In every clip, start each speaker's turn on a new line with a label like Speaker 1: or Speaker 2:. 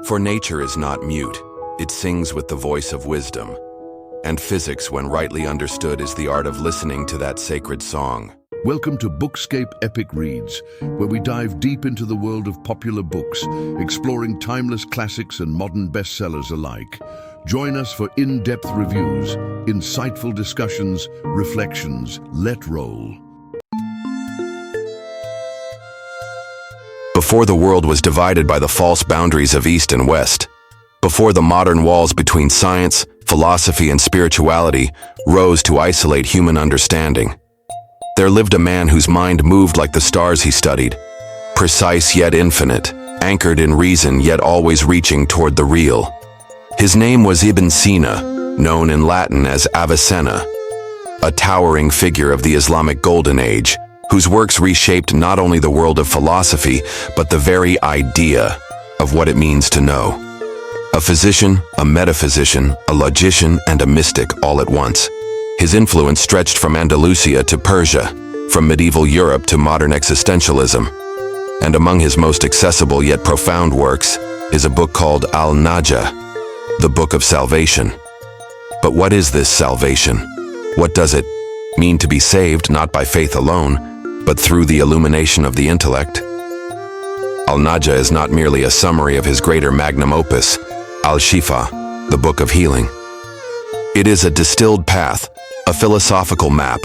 Speaker 1: For nature is not mute, it sings with the voice of wisdom. And physics, when rightly understood, is the art of listening to that sacred song.
Speaker 2: Welcome to Bookscape Epic Reads, where we dive deep into the world of popular books, exploring timeless classics and modern bestsellers alike. Join us for in-depth reviews, insightful discussions, reflections. Let roll.
Speaker 1: Before the world was divided by the false boundaries of East and West, before the modern walls between science, philosophy, and spirituality rose to isolate human understanding, there lived a man whose mind moved like the stars he studied, precise yet infinite, anchored in reason yet always reaching toward the real. His name was Ibn Sina, known in Latin as Avicenna, a towering figure of the Islamic Golden Age, whose works reshaped not only the world of philosophy, but the very idea of what it means to know. A physician, a metaphysician, a logician, and a mystic all at once. His influence stretched from Andalusia to Persia, from medieval Europe to modern existentialism. And among his most accessible yet profound works is a book called Al-Najah, the Book of Salvation. But what is this salvation? What does it mean to be saved not by faith alone, but through the illumination of the intellect? Al-Najah is not merely a summary of his greater magnum opus, Al-Shifa, the Book of Healing. It is a distilled path, a philosophical map,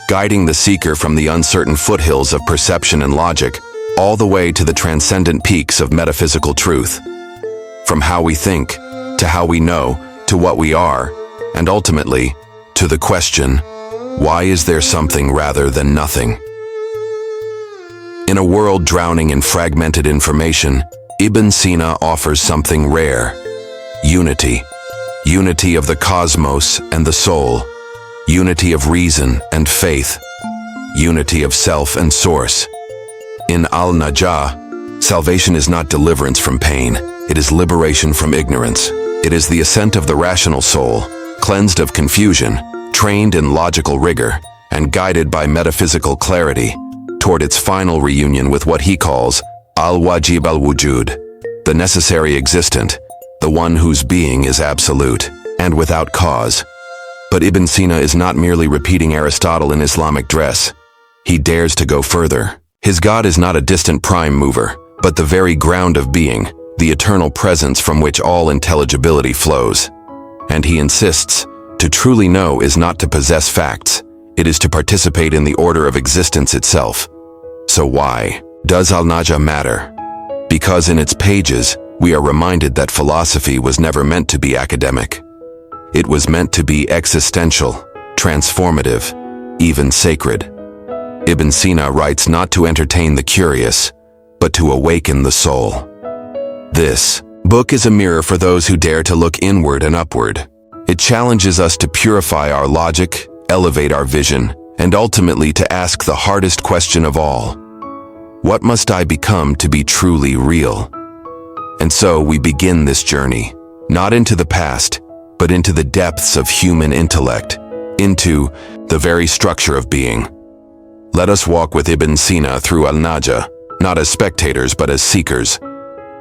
Speaker 1: guiding the seeker from the uncertain foothills of perception and logic, all the way to the transcendent peaks of metaphysical truth. From how we think, to how we know, to what we are, and ultimately, to the question, why is there something rather than nothing? In a world drowning in fragmented information, Ibn Sina offers something rare: unity. Unity of the cosmos and the soul. Unity of reason and faith. Unity of self and source. In Al-Najah, salvation is not deliverance from pain, it is liberation from ignorance. It is the ascent of the rational soul, cleansed of confusion, trained in logical rigor, and guided by metaphysical clarity, toward its final reunion with what he calls al-wajib al-wujud, the necessary existent, the one whose being is absolute and without cause. But Ibn Sina is not merely repeating Aristotle in Islamic dress. He dares to go further. His God is not a distant prime mover, but the very ground of being, the eternal presence from which all intelligibility flows. And he insists, to truly know is not to possess facts, it is to participate in the order of existence itself. So why does Al-Najah matter? Because in its pages, we are reminded that philosophy was never meant to be academic. It was meant to be existential, transformative, even sacred. Ibn Sina writes not to entertain the curious, but to awaken the soul. This book is a mirror for those who dare to look inward and upward. It challenges us to purify our logic, elevate our vision, and ultimately to ask the hardest question of all: what must I become to be truly real? And so we begin this journey, not into the past, but into the depths of human intellect, into the very structure of being. Let us walk with Ibn Sina through Al-Najah, not as spectators but as seekers,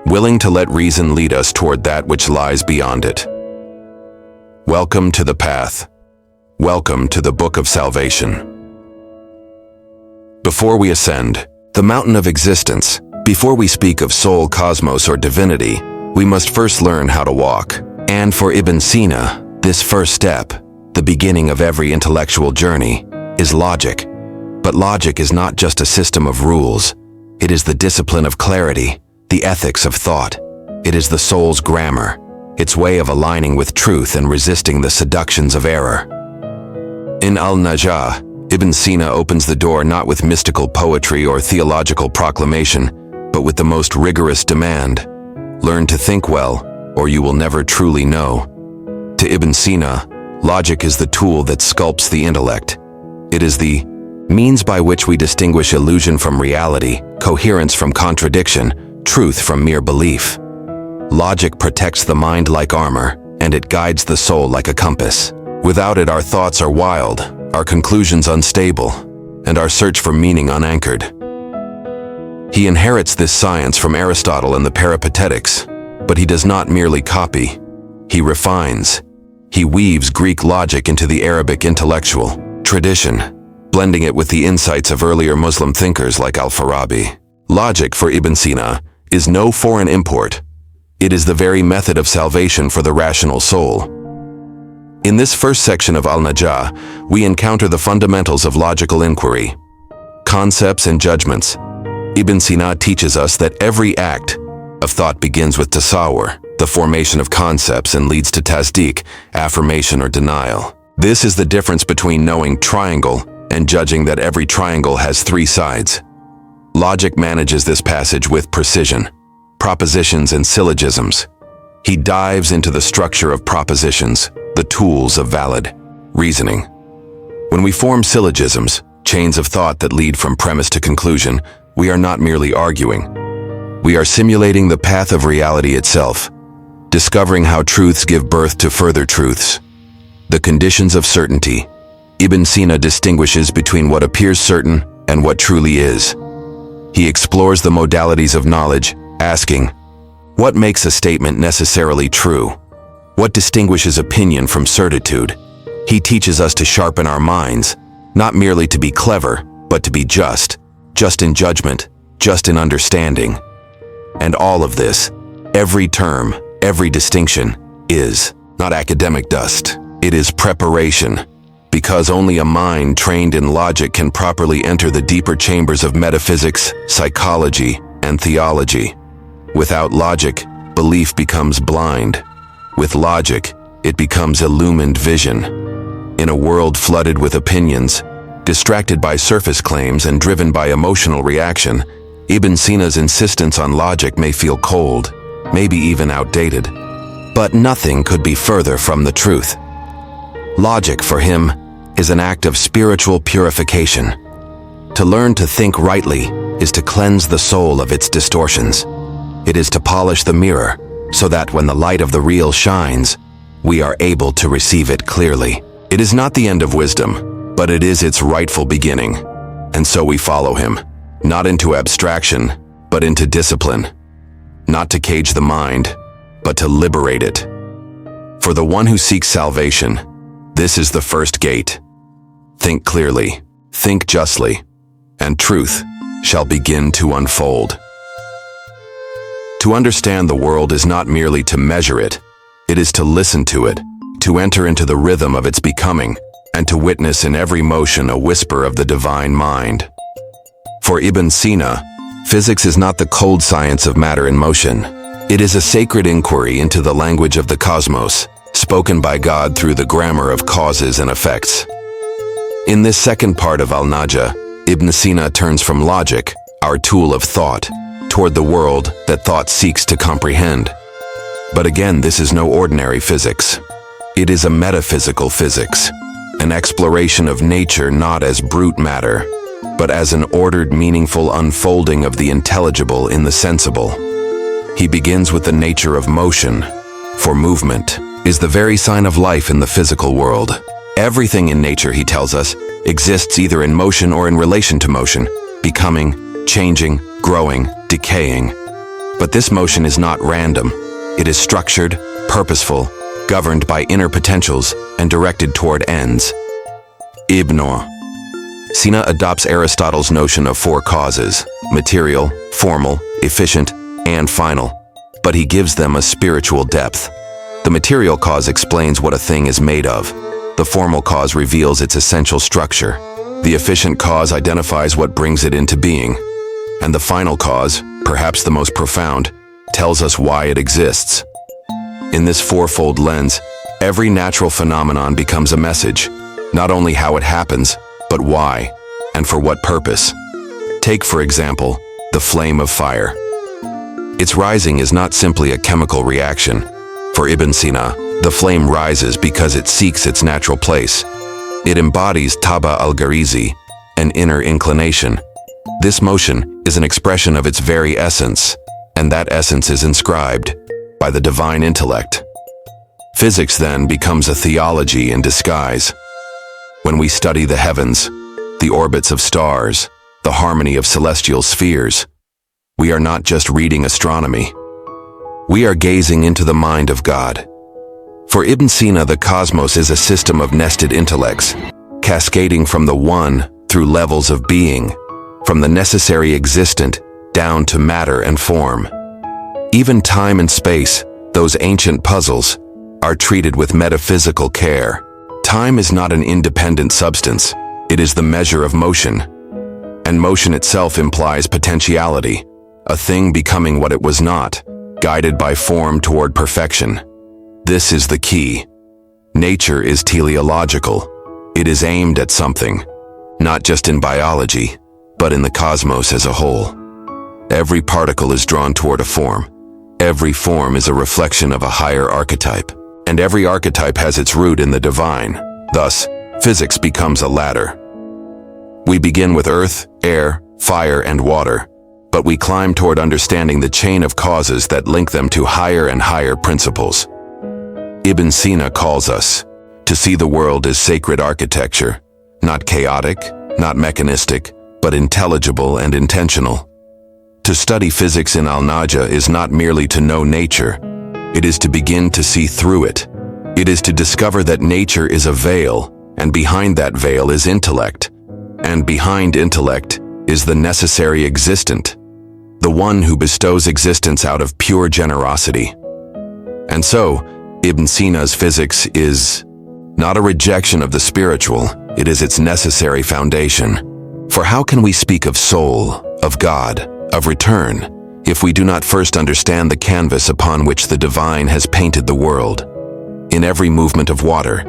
Speaker 1: willing to let reason lead us toward that which lies beyond it. Welcome to the path. Welcome to the Book of Salvation. Before we ascend the mountain of existence, before we speak of soul, cosmos, or divinity, we must first learn how to walk. And for Ibn Sina, this first step, the beginning of every intellectual journey, is logic. But logic is not just a system of rules. It is the discipline of clarity, the ethics of thought. It is the soul's grammar, its way of aligning with truth and resisting the seductions of error. In Al-Najah, Ibn Sina opens the door not with mystical poetry or theological proclamation, but with the most rigorous demand: learn to think well, or you will never truly know. To Ibn Sina, logic is the tool that sculpts the intellect. It is the means by which we distinguish illusion from reality, coherence from contradiction, truth from mere belief. Logic protects the mind like armor, and it guides the soul like a compass. Without it, our thoughts are wild, our conclusions unstable, and our search for meaning unanchored. He inherits this science from Aristotle and the Peripatetics, But he does not merely copy. He refines. He weaves Greek logic into the Arabic intellectual tradition, blending it with the insights of earlier Muslim thinkers like Al-Farabi. Logic for Ibn Sina is no foreign import. It is the very method of salvation for the rational soul. In this first section of Al-Najah, we encounter the fundamentals of logical inquiry, concepts and judgments. Ibn Sina teaches us that every act of thought begins with tasawwur, the formation of concepts, and leads to tasdeeq, affirmation or denial. This is the difference between knowing triangle and judging that every triangle has three sides. Logic manages this passage with precision, propositions and syllogisms. He dives into the structure of propositions, the tools of valid reasoning. When we form syllogisms, chains of thought that lead from premise to conclusion, we are not merely arguing. We are simulating the path of reality itself, discovering how truths give birth to further truths. The conditions of certainty. Ibn Sina distinguishes between what appears certain and what truly is. He explores the modalities of knowledge, asking, what makes a statement necessarily true? What distinguishes opinion from certitude? He teaches us to sharpen our minds, not merely to be clever, but to be just in judgment, just in understanding. And all of this, every term, every distinction, is not academic dust. It is preparation, because only a mind trained in logic can properly enter the deeper chambers of metaphysics, psychology, and theology. Without logic, belief becomes blind. With logic, it becomes illumined vision. In a world flooded with opinions, distracted by surface claims and driven by emotional reaction, Ibn Sina's insistence on logic may feel cold, maybe even outdated. But nothing could be further from the truth. Logic, for him, is an act of spiritual purification. To learn to think rightly is to cleanse the soul of its distortions. It is to polish the mirror, so that when the light of the real shines, we are able to receive it clearly. It is not the end of wisdom, but it is its rightful beginning. And so we follow him, not into abstraction, but into discipline. Not to cage the mind, but to liberate it. For the one who seeks salvation, this is the first gate. Think clearly, think justly, and truth shall begin to unfold. To understand the world is not merely to measure it, it is to listen to it, to enter into the rhythm of its becoming, and to witness in every motion a whisper of the divine mind. For Ibn Sina, physics is not the cold science of matter in motion. It is a sacred inquiry into the language of the cosmos, spoken by God through the grammar of causes and effects. In this second part of Al-Najah, Ibn Sina turns from logic, our tool of thought, toward the world that thought seeks to comprehend. But again, this is no ordinary physics. It is a metaphysical physics, an exploration of nature not as brute matter, but as an ordered, meaningful unfolding of the intelligible in the sensible. He begins with the nature of motion, for movement is the very sign of life in the physical world. Everything in nature, he tells us, exists either in motion or in relation to motion, becoming, changing, growing, decaying. But this motion is not random. It is structured, purposeful, governed by inner potentials, and directed toward ends. Ibn Sina adopts Aristotle's notion of four causes: material, formal, efficient, and final. But he gives them a spiritual depth. The material cause explains what a thing is made of. The formal cause reveals its essential structure. The efficient cause identifies what brings it into being. And the final cause, perhaps the most profound, tells us why it exists. In this fourfold lens, every natural phenomenon becomes a message, not only how it happens, but why, and for what purpose. Take, for example, the flame of fire. Its rising is not simply a chemical reaction. For Ibn Sina, the flame rises because it seeks its natural place. It embodies taba al-gharizi, an inner inclination. This motion is an expression of its very essence, and that essence is inscribed by the divine intellect. Physics then becomes a theology in disguise. When we study the heavens, the orbits of stars, the harmony of celestial spheres, we are not just reading astronomy. We are gazing into the mind of God. For Ibn Sina, the cosmos is a system of nested intellects, cascading from the one through levels of being, from the necessary existent down to matter and form. Even time and space, those ancient puzzles, are treated with metaphysical care. Time is not an independent substance, it is the measure of motion. And motion itself implies potentiality, a thing becoming what it was not, guided by form toward perfection. This is the key. Nature is teleological. It is aimed at something, not just in biology, but in the cosmos as a whole. Every particle is drawn toward a form. Every form is a reflection of a higher archetype, and every archetype has its root in the divine. Thus, physics becomes a ladder. We begin with earth, air, fire, and water, but we climb toward understanding the chain of causes that link them to higher and higher principles. Ibn Sina calls us to see the world as sacred architecture, not chaotic, not mechanistic, but intelligible and intentional. To study physics in Al-Najah is not merely to know nature, it is to begin to see through it. It is to discover that nature is a veil, and behind that veil is intellect, and behind intellect is the necessary existent, the one who bestows existence out of pure generosity. And so, Ibn Sina's physics is not a rejection of the spiritual, it is its necessary foundation. For how can we speak of soul, of God, of return, if we do not first understand the canvas upon which the divine has painted the world? In every movement of water,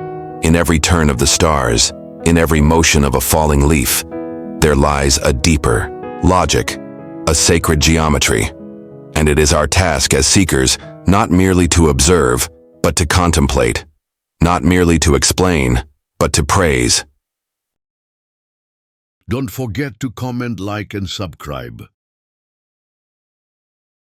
Speaker 1: in every turn of the stars, in every motion of a falling leaf, there lies a deeper logic, a sacred geometry. And it is our task as seekers not merely to observe, but to contemplate, not merely to explain, but to praise.
Speaker 2: Don't forget to comment, like, and subscribe.